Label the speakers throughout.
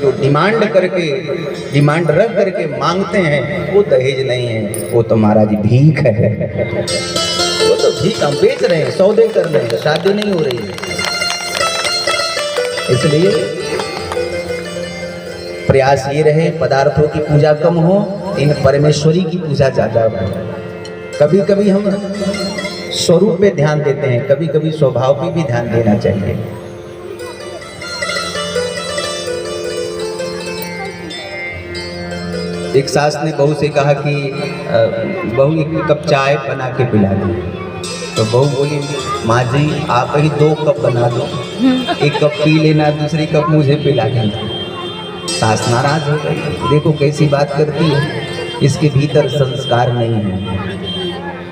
Speaker 1: जो डिमांड रख करके मांगते हैं वो दहेज नहीं है, वो तो महाराज भीख है। वो तो भीख हम बेच रहे हैं, सौदे कर रहे हैं, शादी नहीं हो रही है। इसलिए प्रयास ये रहे पदार्थों की पूजा कम हो, इन परमेश्वरी की पूजा ज्यादा हो। कभी कभी हम स्वरूप पे ध्यान देते हैं, कभी कभी स्वभाव पे भी ध्यान देना चाहिए। एक सास ने बहू से कहा कि बहू एक कप चाय बना के पिला दो। तो बहू बोली, माँ जी आप ही 2 कप बना दो, एक कप पी लेना, दूसरी कप मुझे पिला देना। सास नाराज हो गई, देखो कैसी बात करती है, इसके भीतर संस्कार नहीं है,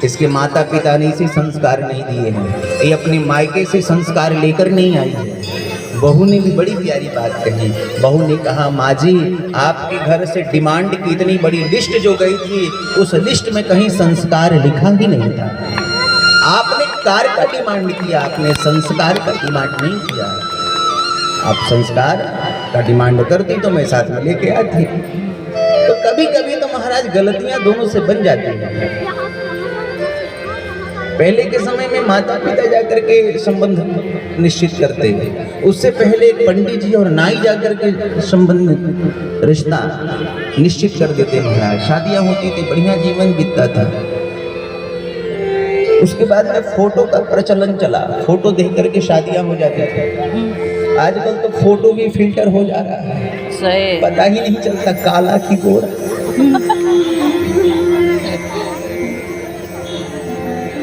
Speaker 1: इसके माता पिता ने इसे संस्कार नहीं दिए हैं, ये अपने मायके से संस्कार लेकर नहीं आई है। बहू ने भी बड़ी प्यारी बात कही। बहू ने कहा, माँ जी आपके घर से डिमांड की इतनी बड़ी लिस्ट जो गई थी, उस लिस्ट में कहीं संस्कार लिखा ही नहीं था। आपने कार का डिमांड किया, आपने संस्कार का डिमांड नहीं किया। आप संस्कार का डिमांड करती तो मैं साथ में लेके आती। तो कभी कभी तो महाराज गलतियां दोनों से बन जाती हैं। पहले के समय में माता पिता जाकर के संबंध निश्चित करते थे, उससे पहले पंडित जी और नाई जाकर के संबंध रिश्ता निश्चित कर देते महाराज। शादियां होती थी, बढ़िया जीवन बीतता था। उसके बाद में फोटो का प्रचलन चला, फोटो देख करके शादियां हो जाती थी। आजकल तो फोटो भी फिल्टर हो जा रहा है, सही पता ही नहीं चलता काला की गोरा।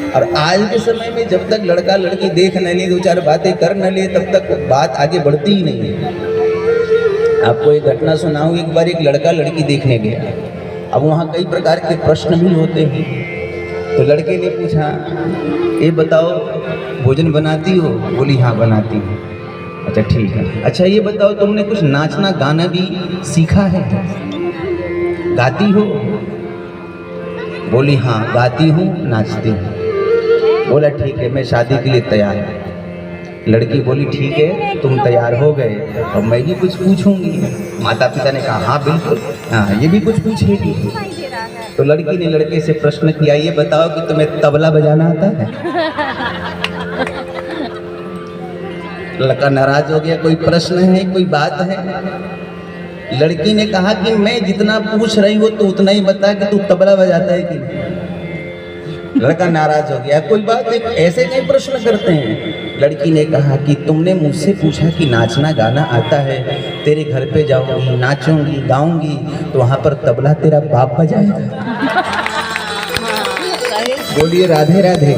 Speaker 1: और आज के समय में जब तक लड़का लड़की देख न ले, 2-4 बातें कर न ले, तब तक बात आगे बढ़ती ही नहीं है। आपको एक घटना सुनाऊं, एक बार एक लड़का लड़की देखने गया। अब वहाँ कई प्रकार के प्रश्न भी होते हैं। तो लड़के ने पूछा, ये बताओ भोजन बनाती हो? बोली हाँ बनाती हूँ। अच्छा ठीक है। अच्छा ये बताओ तुमने कुछ नाचना गाना भी सीखा है? गाती हो? बोली हाँ गाती हूँ, नाचती हूँ। बोला ठीक है, मैं शादी के लिए तैयार हूँ। लड़की बोली ठीक है, तुम तैयार हो गए, और मैं भी कुछ पूछूंगी। माता पिता ने कहा हाँ बिल्कुल, हाँ ये भी कुछ पूछेगी। तो लड़की ने लड़के से प्रश्न किया, ये बताओ कि तुम्हें तबला बजाना आता है? लड़का नाराज हो गया, कोई प्रश्न है, कोई बात है? लड़की ने कहा कि मैं जितना पूछ रही हूँ तो उतना ही बता कि तू तबला बजाता है कि नहीं। लड़का नाराज हो गया, कोई बात नहीं, ऐसे नहीं प्रश्न करते हैं। लड़की ने कहा कि तुमने मुझसे पूछा कि नाचना गाना आता है, तेरे घर पे जाऊंगी, नाचूंगी, गाऊंगी, तो वहां पर तबला तेरा बाप बजाएगा। बोलिए राधे राधे।